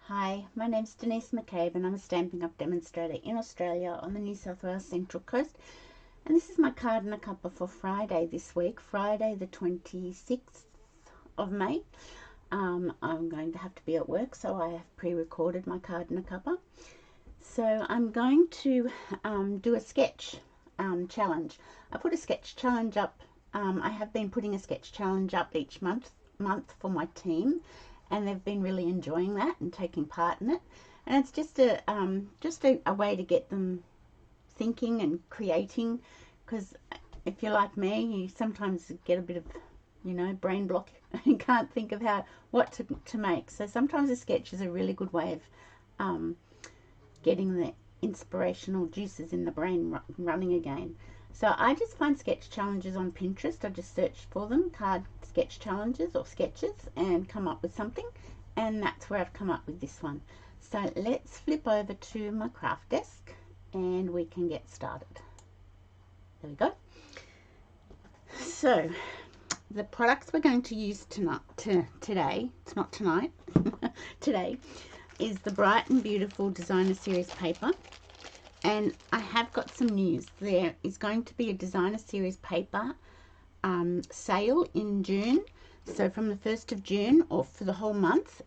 Hi, my name's Denise McCabe and I'm a Stampin' Up! Demonstrator in Australia on the New South Wales Central Coast. And this is my card and a cuppa for Friday this week, Friday the 26th of May. I'm going to have to be at work, so I have pre-recorded my card and a cuppa. So I'm going to do a sketch challenge. I put a sketch challenge up. I have been putting a sketch challenge up each month for my team, and they've been really enjoying that and taking part in it. And it's just a way to get them thinking and creating, because if you're like me, you sometimes get a bit of brain block and can't think of what to make. So sometimes a sketch is a really good way of getting the inspirational juices in the brain running again. So I just find sketch challenges on Pinterest. I just search for them, card sketch challenges or sketches, and come up with something. And that's where I've come up with this one. So let's flip over to my craft desk and we can get started. There we go. So the products we're going to use today, it's not tonight, today, is the Bright and Beautiful Designer Series paper. And I have got some news. There is going to be a Designer Series paper sale in June. So from the 1st of June, or for the whole month,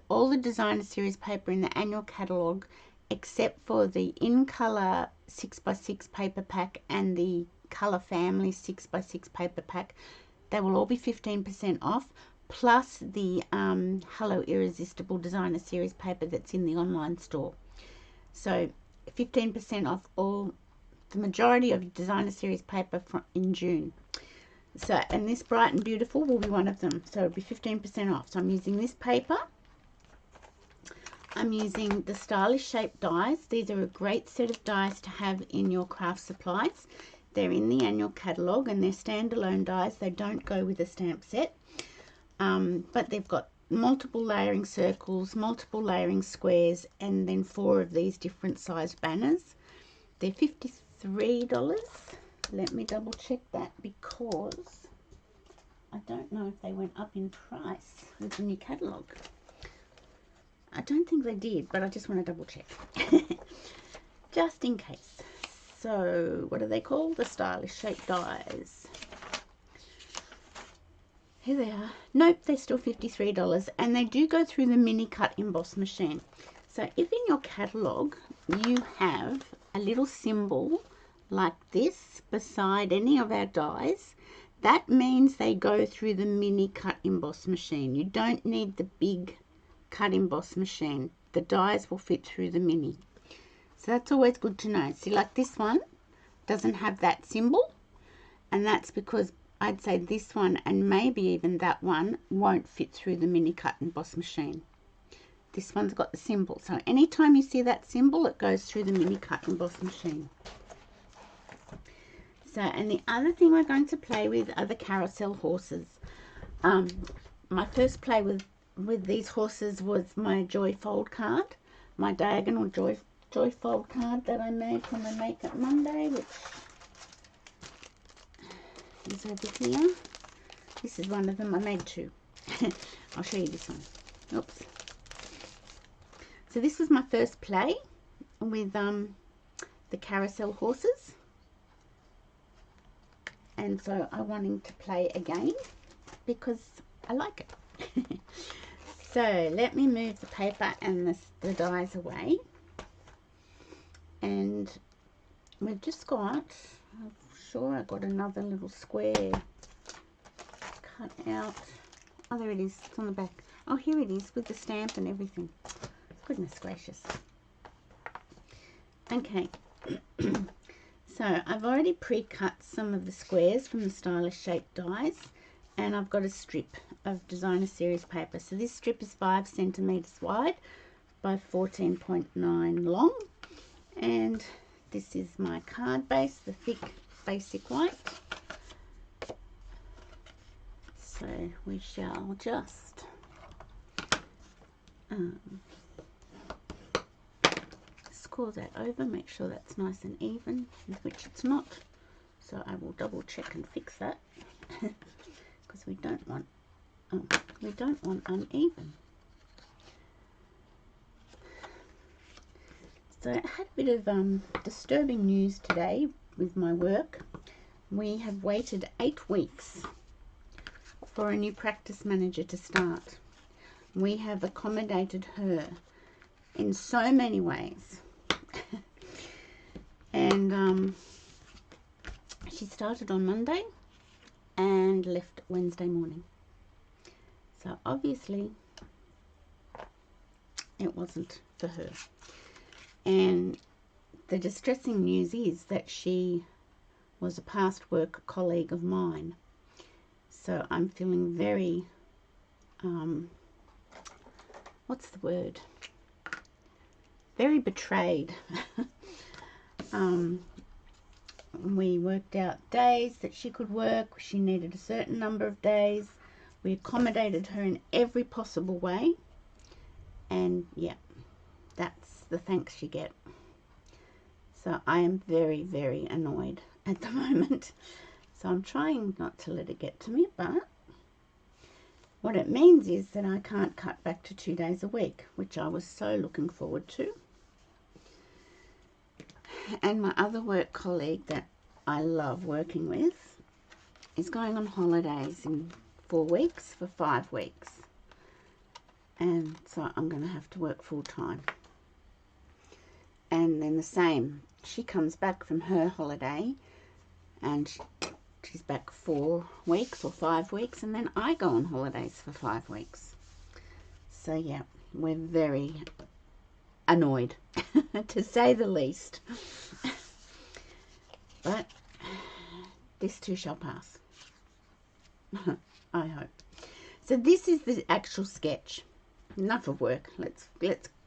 all the Designer Series paper in the annual catalogue, except for the In Colour 6x6 paper pack and the Colour Family 6x6 paper pack, they will all be 15% off, plus the Hello Irresistible Designer Series paper that's in the online store. So 15% off the majority of Designer Series paper in June. So, and this Bright and Beautiful will be one of them. So it'll be 15% off. So I'm using this paper. I'm using the Stylish Shape dies. These are a great set of dies to have in your craft supplies. They're in the annual catalogue and they're standalone dies. They don't go with a stamp set. But they've got multiple layering circles, multiple layering squares, and then 4 of these different sized banners. They're $53. Let me double check that, because I don't know if they went up in price with the new catalogue. I don't think they did, but I just want to double check just in case. So what are they called? The Stylish Shape dies. Here they are. Nope, they're still $53, and they do go through the mini cut emboss machine. So if in your catalogue you have a little symbol like this beside any of our dies, that means they go through the mini cut emboss machine. You don't need the big cut emboss machine. The dies will fit through the mini. So that's always good to know. See, like this one doesn't have that symbol, and that's because I'd say this one and maybe even that one won't fit through the mini cut emboss machine. This one's got the symbol. So anytime you see that symbol, it goes through the mini cut emboss machine. So, and the other thing we're going to play with are the Carousel Horses. My first play with these horses was my Joy Fold card, my diagonal Joy Fold card that I made for my Make It Monday, which is over here. This is one of them. I made 2. I'll show you this one. Oops. So this was my first play with the Carousel Horses. And so I'm wanting to play again because I like it. So let me move the paper and the dies away. And we've just got, I'm sure I got another little square cut out. Oh, there it is. It's on the back. Oh, here it is with the stamp and everything. Goodness gracious. Okay. So I've already pre-cut some of the squares from the Stylish Shape dies, and I've got a strip of Designer Series paper. So this strip is 5 centimeters wide by 14.9 long, and this is my card base, the thick basic white. So we shall just score that over, make sure that's nice and even, which it's not. So I will double check and fix that because we don't want uneven. So I had a bit of disturbing news today with my work. We have waited 8 weeks for a new practice manager to start. We have accommodated her in so many ways. And she started on Monday and left Wednesday morning. So obviously it wasn't for her. And the distressing news is that she was a past work colleague of mine. So I'm feeling very, what's the word? Very betrayed. We worked out days that she could work. She needed a certain number of days. We accommodated her in every possible way. And yeah, that's the thanks you get. So I am very, very annoyed at the moment. So I'm trying not to let it get to me, but what it means is that I can't cut back to 2 days a week, which I was so looking forward to. And my other work colleague that I love working with is going on holidays in 4 weeks for 5 weeks. And so I'm going to have to work full time. And then the same, she comes back from her holiday and she's back 4 weeks or 5 weeks, and then I go on holidays for 5 weeks. So yeah, we're very annoyed to say the least. But this too shall pass. I hope. So this is the actual sketch. Enough of work. Let's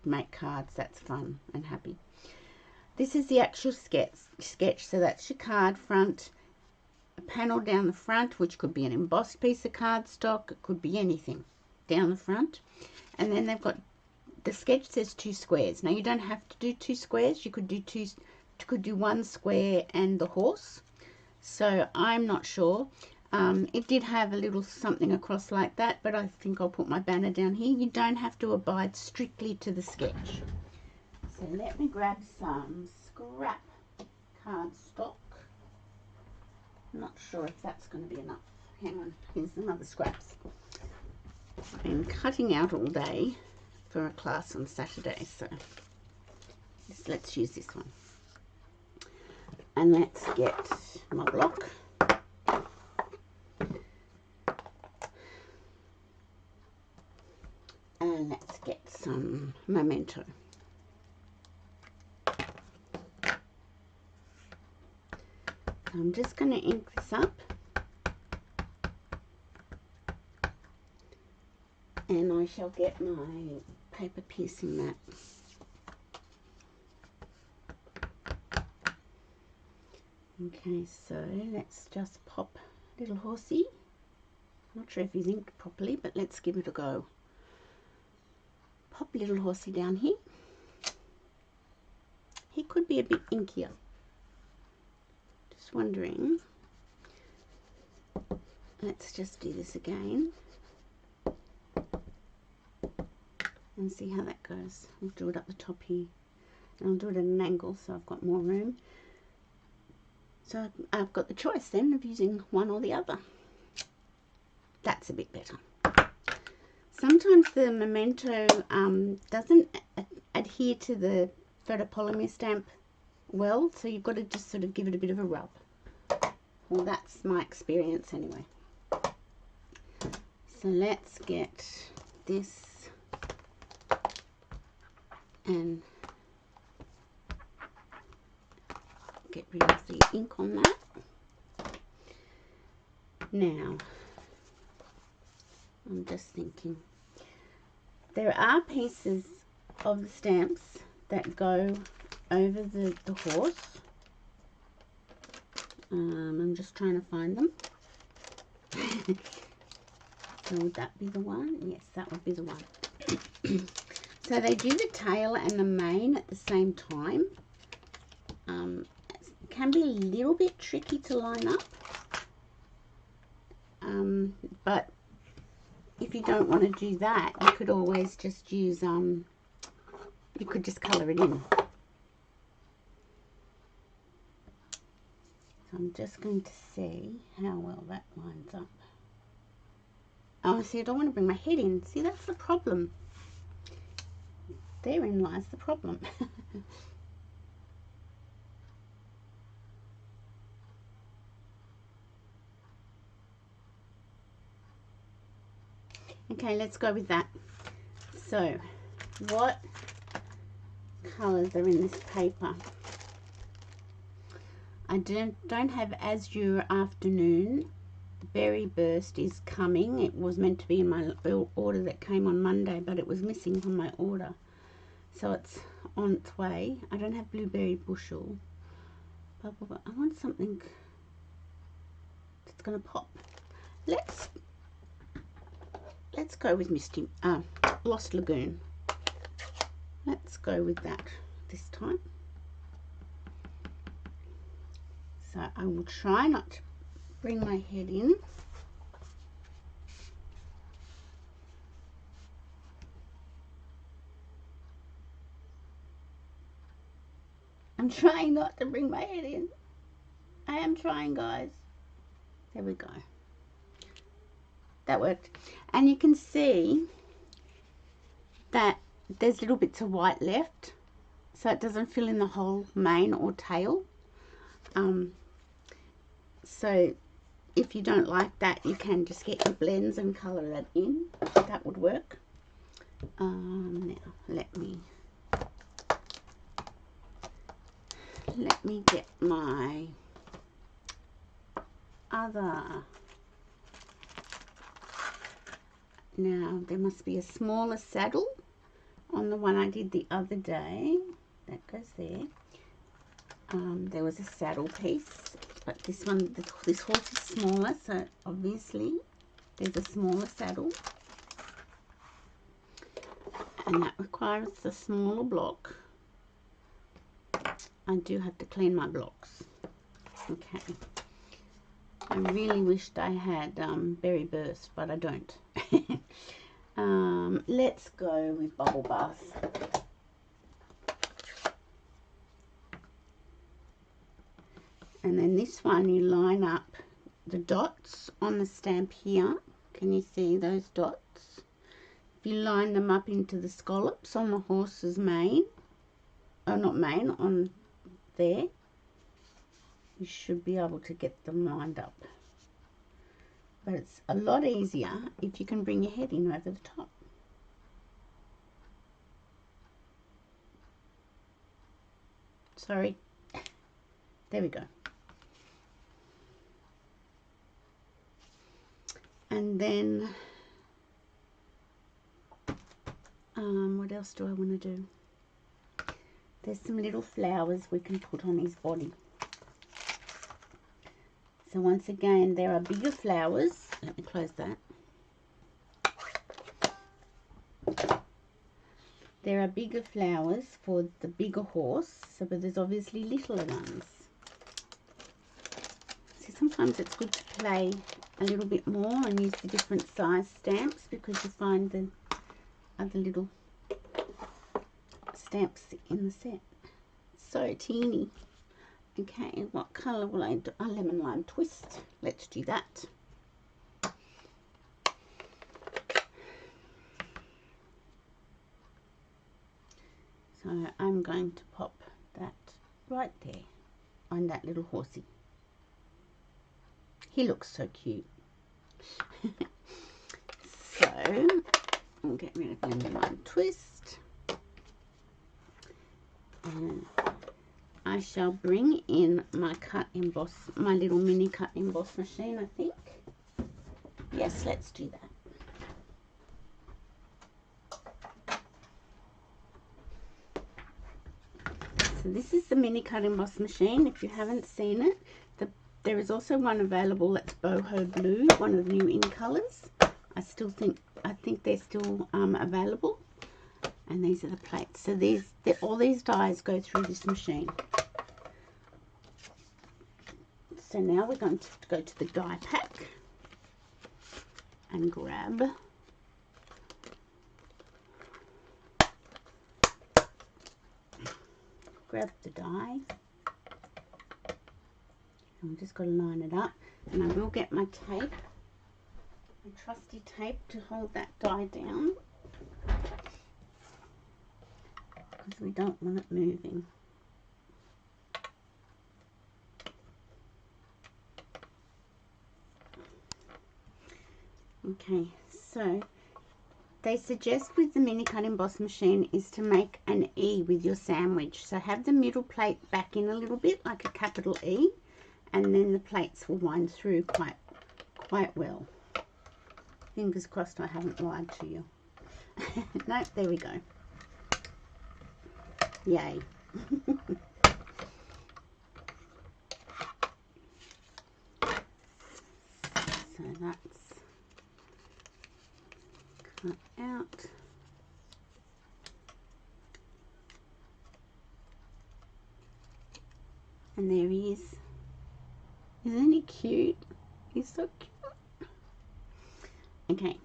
make cards. That's fun and happy. This is the actual sketch. So that's your card front, a panel down the front, which could be an embossed piece of cardstock. It could be anything down the front. And then they've got, the sketch says 2 squares. Now you don't have to do 2 squares. You could do 1 square and the horse. So I'm not sure. It did have a little something across like that, but I think I'll put my banner down here. You don't have to abide strictly to the sketch. So let me grab some scrap cardstock. Not sure if that's going to be enough. Hang on, here's some other scraps. I've been cutting out all day for a class on Saturday, so let's use this one. And let's get my block. And let's get some memento. I'm just going to ink this up. And I shall get my paper piercing mat. Okay, so let's just pop little horsey. Not sure if he's inked properly, but let's give it a go. Pop little horsey down here. He could be a bit inkier. Just wondering. Let's just do this again and see how that goes. I'll do it up the top here, and I'll do it at an angle so I've got more room. So I've got the choice then of using one or the other. That's a bit better. Sometimes the memento doesn't adhere to the photopolymer stamp well, so you've got to just sort of give it a bit of a rub. Well, that's my experience anyway. So let's get this and get rid of the ink on that. Now, I'm just thinking, there are pieces of the stamps that go over the horse. I'm just trying to find them. So would that be the one? Yes, that would be the one. So they do the tail and the mane at the same time. It can be a little bit tricky to line up. But if you don't want to do that, you could always just use, you could just colour it in. I'm just going to see how well that lines up. Oh, see, I don't want to bring my head in. See, that's the problem. Therein lies the problem. Okay, let's go with that. So, what colours are in this paper? I don't have Azure Afternoon. Berry Burst is coming. It was meant to be in my order that came on Monday, but it was missing from my order. So it's on its way. I don't have Blueberry Bushel. I want something that's going to pop. Let's go with Lost Lagoon. Let's go with that this time. So I will try not to bring my head in. I'm trying not to bring my head in. I am trying, guys. There we go. That worked. And you can see that there's little bits of white left, so it doesn't fill in the whole mane or tail. So if you don't like that, you can just get your blends and colour it in. That would work. Now let me get my other. Now there must be a smaller saddle on the one I did the other day. That goes there. There was a saddle piece, but this one, this horse is smaller, so obviously there's a smaller saddle, and that requires a smaller block. I do have to clean my blocks. Okay. I really wished I had Berry Burst, but I don't. Let's go with Bubble Bath. And then this one, you line up the dots on the stamp here. Can you see those dots? If you line them up into the scallops on the horse's mane, oh, not mane, on there, you should be able to get them lined up. But it's a lot easier if you can bring your head in over the top. Sorry. There we go. And then, what else do I want to do? There's some little flowers we can put on his body. So once again, there are bigger flowers. Let me close that. There are bigger flowers for the bigger horse, so but there's obviously littler ones. So sometimes it's good to play a little bit more and use the different size stamps, because you find the other little stamps in the set so teeny. Okay, what colour will I do? A lemon lime twist. Let's do that. So I'm going to pop that right there on that little horsey. He looks so cute. So I'll get rid of lemon lime twist. And I shall bring in my my little mini cut emboss machine, I think. Yes, let's do that. So this is the mini cut emboss machine. If you haven't seen it, there is also one available that's boho blue, one of the new in colours. I think they're still available. And these are the plates. So all these dies go through this machine. So now we're going to go to the die pack and grab the die. I've just got to line it up, and I will get my tape, my trusty tape, to hold that die down, because we don't want it moving. Okay, so they suggest with the mini cut emboss machine is to make an E with your sandwich. So have the middle plate back in a little bit, like a capital E, and then the plates will wind through quite well. Fingers crossed I haven't lied to you. Nope, there we go. Yay. So that's cut out. And there he is. Isn't he cute? He's so cute. Okay.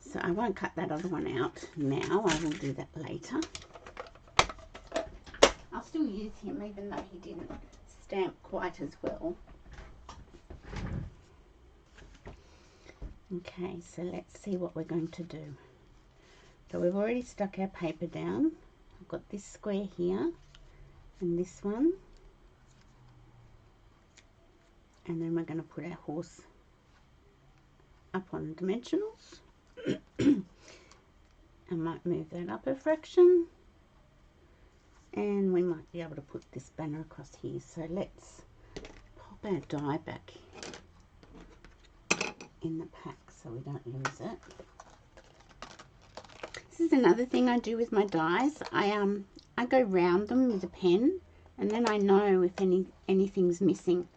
So I won't cut that other one out now. I will do that later. I'll still use him even though he didn't stamp quite as well. Okay, so let's see what we're going to do. So we've already stuck our paper down. I've got this square here and this one. And then we're going to put our horse up on the dimensionals. I might move that up a fraction. And we might be able to put this banner across here. So let's pop our die back in the pack so we don't lose it. This is another thing I do with my dies. I go round them with a pen, and then I know if anything's missing.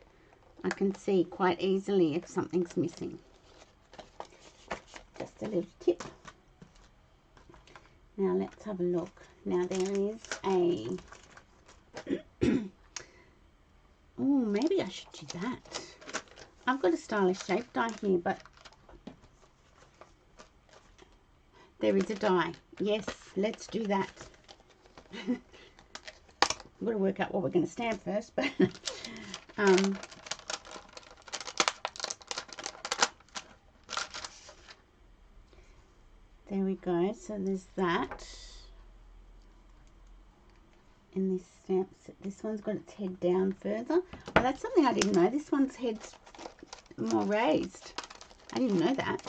I can see quite easily if something's missing. Just a little tip. Now let's have a look. Now there is a oh, maybe I should do that. I've got a stylish shape die here, but there is a die. Yes, let's do that. I've got to work out what we're going to stamp first, but there we go. So there's that. And this stamps it. This one's got its head down further. Oh, that's something I didn't know. This one's head's more raised. I didn't know that.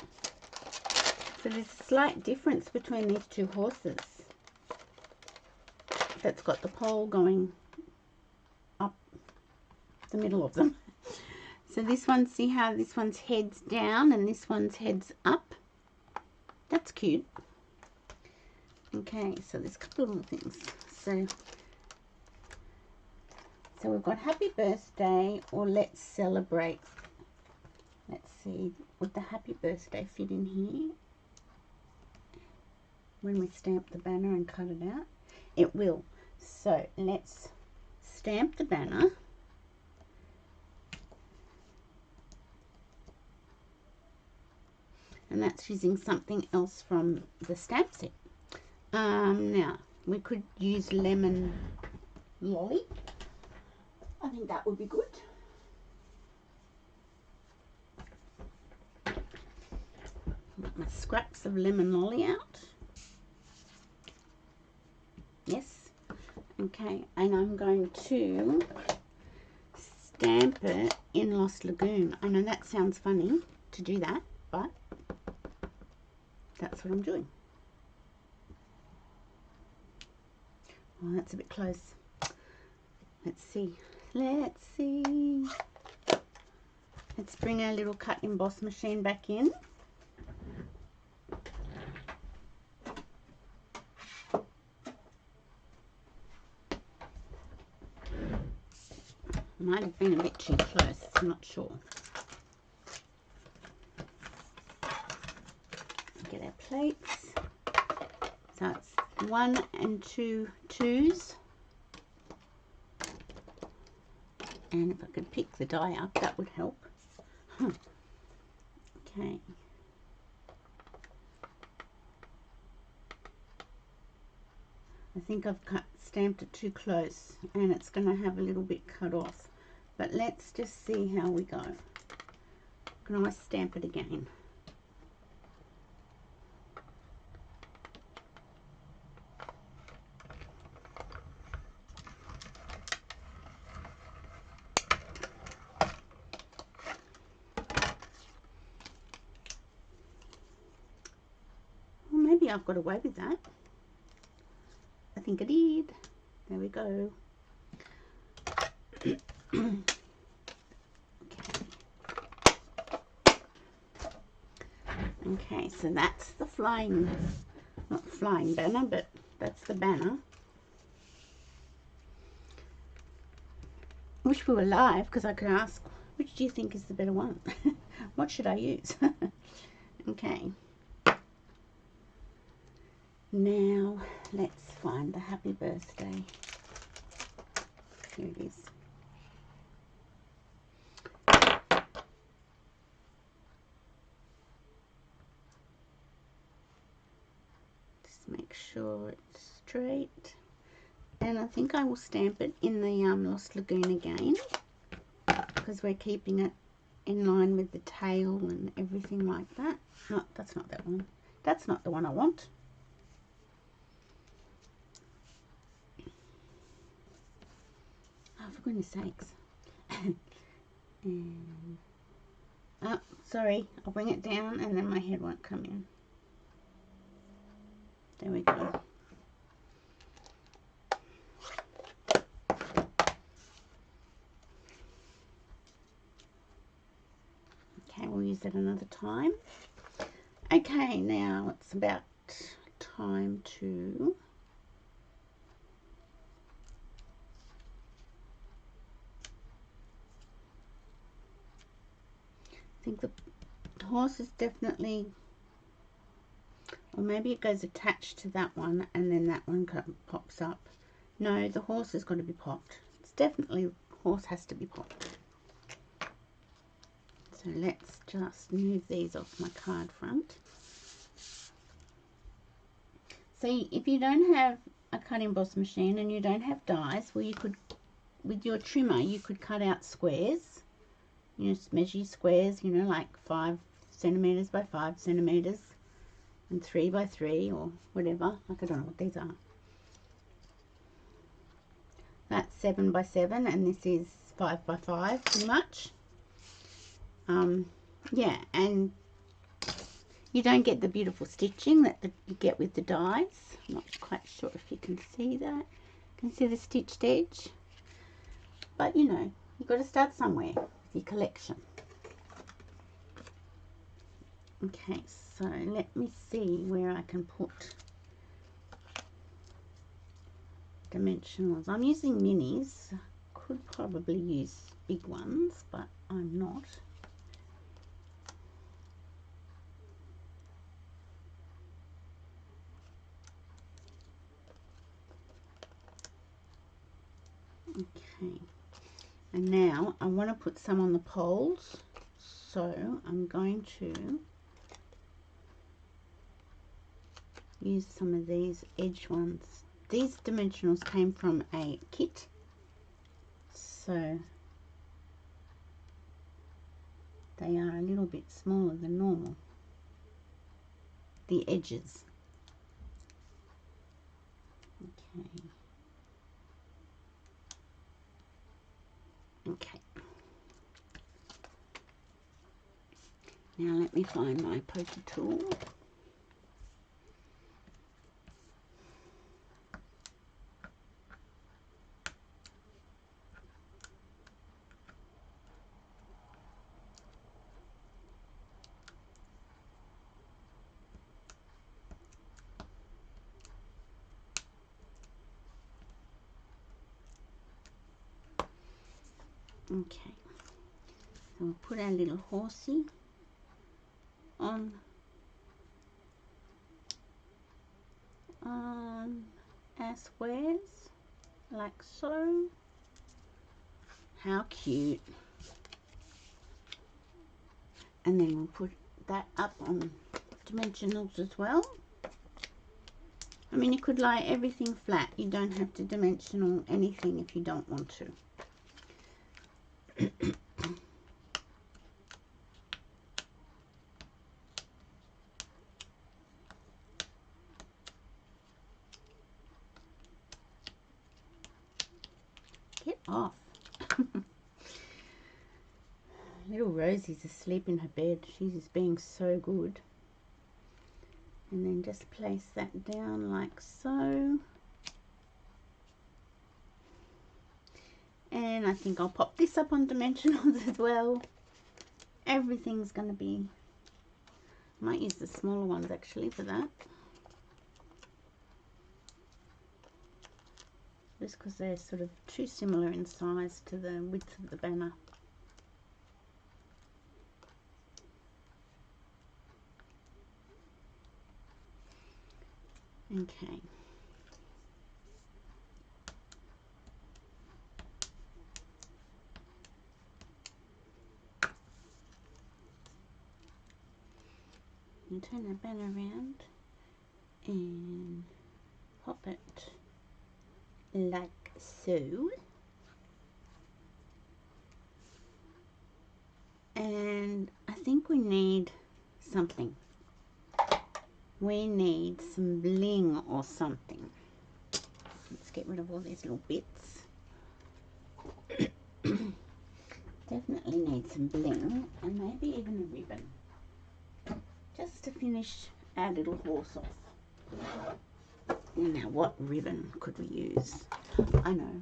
So there's a slight difference between these two horses. That's got the pole going up the middle of them. So this one, see how this one's head's down and this one's head's up? That's cute. Okay, so there's a couple of little things. So we've got happy birthday or let's celebrate. Let's see, would the happy birthday fit in here? When we stamp the banner and cut it out? It will. So let's stamp the banner. And that's using something else from the stamp set. Now, we could use lemon lolly. I think that would be good. Get my scraps of lemon lolly out. Yes. Okay, and I'm going to stamp it in Lost Lagoon. I know that sounds funny to do that, but that's what I'm doing. Oh, that's a bit close. Let's see. Let's see. Let's bring our little cut emboss machine back in. Might have been a bit too close, I'm not sure. Get our plates. So it's 1 and 2 twos. And if I could pick the die up, that would help. Okay. I think I've stamped it too close and it's going to have a little bit cut off. But let's just see how we go. I can always stamp it again. Well, maybe I've got away with that. I think I did. There we go. Okay, so that's the flying, not flying banner, but that's the banner. Wish we were live because I could ask, which do you think is the better one? What should I use? Okay. Now let's find the happy birthday. Here it is. Just make sure it's straight. And I think I will stamp it in the Lost Lagoon again, because we're keeping it in line with the tail and everything like that. No, that's not that one. That's not the one I want. Oh, for goodness sakes. And, oh, sorry, I'll bring it down and then my head won't come in. There we go. Okay, we'll use that another time. Okay, now it's about time to I think the horse is definitely, or maybe it goes attached to that one and then that one pops up. No, the horse has got to be popped. It's definitely, horse has to be popped. So let's just move these off my card front. So if you don't have a cut emboss machine and you don't have dies, well, you could, with your trimmer, you could cut out squares. You just measure squares, you know, like 5 centimeters by 5 centimeters and 3 by 3 or whatever. Like, I don't know what these are. That's 7 by 7 and this is 5 by 5 pretty much. Yeah, and you don't get the beautiful stitching that you get with the dies. I'm not quite sure if you can see that. You can see the stitched edge. But, you know, you've got to start somewhere with your collection. Okay, so let me see where I can put dimensionals. I'm using minis. Could probably use big ones, but I'm not. Okay, and now I want to put some on the poles, so I'm going to use some of these edge ones. These dimensionals came from a kit, so they are a little bit smaller than normal, the edges. Okay. Okay. Now let me find my poker tool. Okay, so we'll put our little horsey on our squares, like so. How cute. And then we'll put that up on dimensionals as well. I mean, you could lie everything flat. You don't have to dimensional anything if you don't want to. off. Little Rosie's asleep in her bed. She's just being so good. And then just place that down like so. And I think I'll pop this up on dimensionals as well. Everything's going to be... I might use the smaller ones actually for that. Just because they're sort of too similar in size to the width of the banner. Okay. And turn the banner around and pop it like so. And I think we need something. We need some bling or something. Let's get rid of all these little bits. Definitely need some bling and maybe even a ribbon. Just to finish our little horse off. Now what ribbon could we use? I know.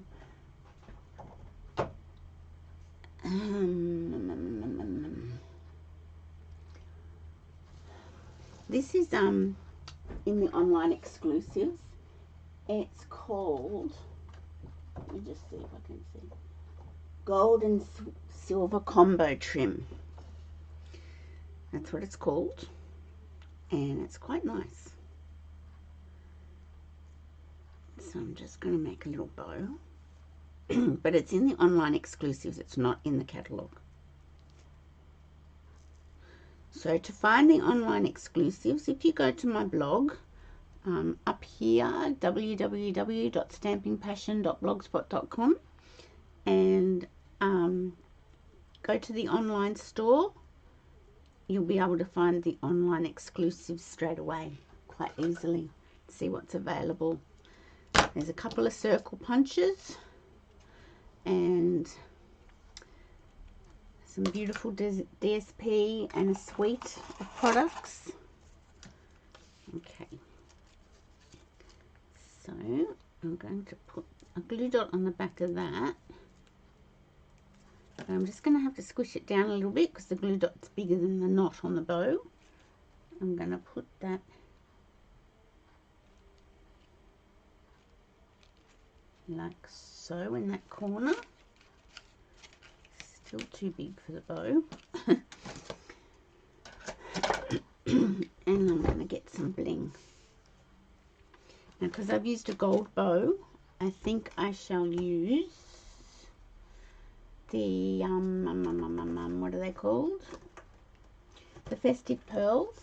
This is in the online exclusives. It's called, let me just see if I can see, gold and silver combo trim. That's what it's called, and it's quite nice. So I'm just going to make a little bow. But it's in the online exclusives, it's not in the catalogue. So to find the online exclusives, if you go to my blog, up here, www.stampingpassion.blogspot.com, and go to the online store, you'll be able to find the online exclusives straight away, quite easily. See what's available. There's a couple of circle punches and some beautiful DSP and a suite of products. Okay, so I'm going to put a glue dot on the back of that. But I'm just going to have to squish it down a little bit because the glue dot's bigger than the knot on the bow. I'm going to put that like so in that corner. Still too big for the bow. And I'm going to get some bling. Now because I've used a gold bow, I think I shall use the what are they called? The festive pearls.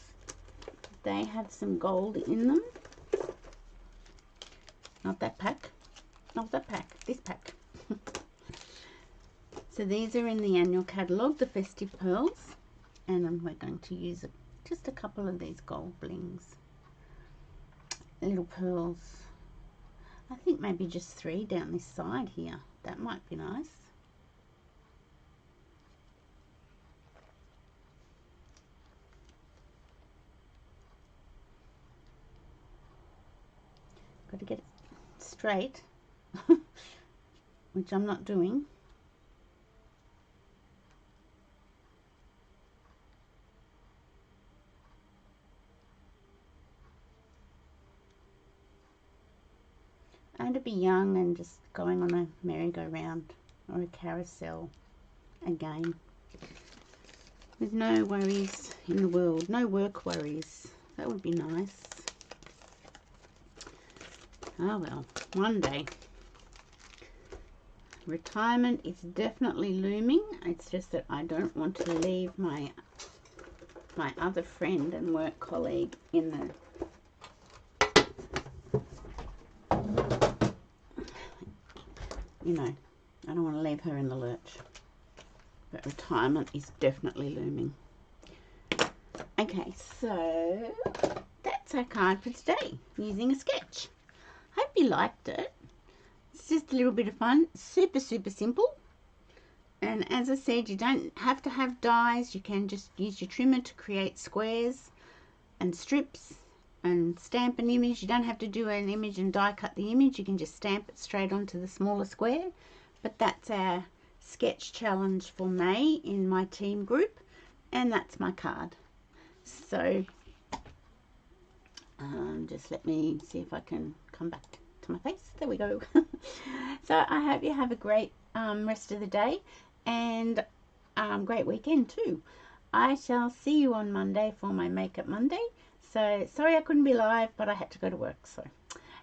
They have some gold in them. Not that pack. Not that pack. This pack. So these are in the annual catalogue, the festive pearls, and we're going to use just a couple of these gold blings. Little pearls. I think maybe just 3 down this side here. That might be nice. Got to get it straight, which I'm not doing. And to be young and just going on a merry-go-round or a carousel again. With no worries in the world, no work worries. That would be nice. Oh well, one day. Retirement is definitely looming. It's just that I don't want to leave my other friend and work colleague in the I don't want to leave her in the lurch. But retirement is definitely looming. Okay, so that's our card for today, using a sketch. Hope you liked it. It's just a little bit of fun. Super simple. And as I said, you don't have to have dies. You can just use your trimmer to create squares and strips and stamp an image. You don't have to do an image and die cut the image. You can just stamp it straight onto the smaller square. But that's our sketch challenge for May in my team group, and that's my card. So just let me see if I can come back to my face. There we go. So I hope you have a great rest of the day, and great weekend too. I shall see you on Monday for my Makeup Monday. So sorry I couldn't be live, but I had to go to work. So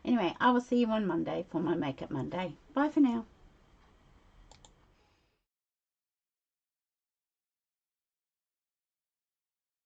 anyway, I will see you on Monday for my Makeup Monday. Bye for now.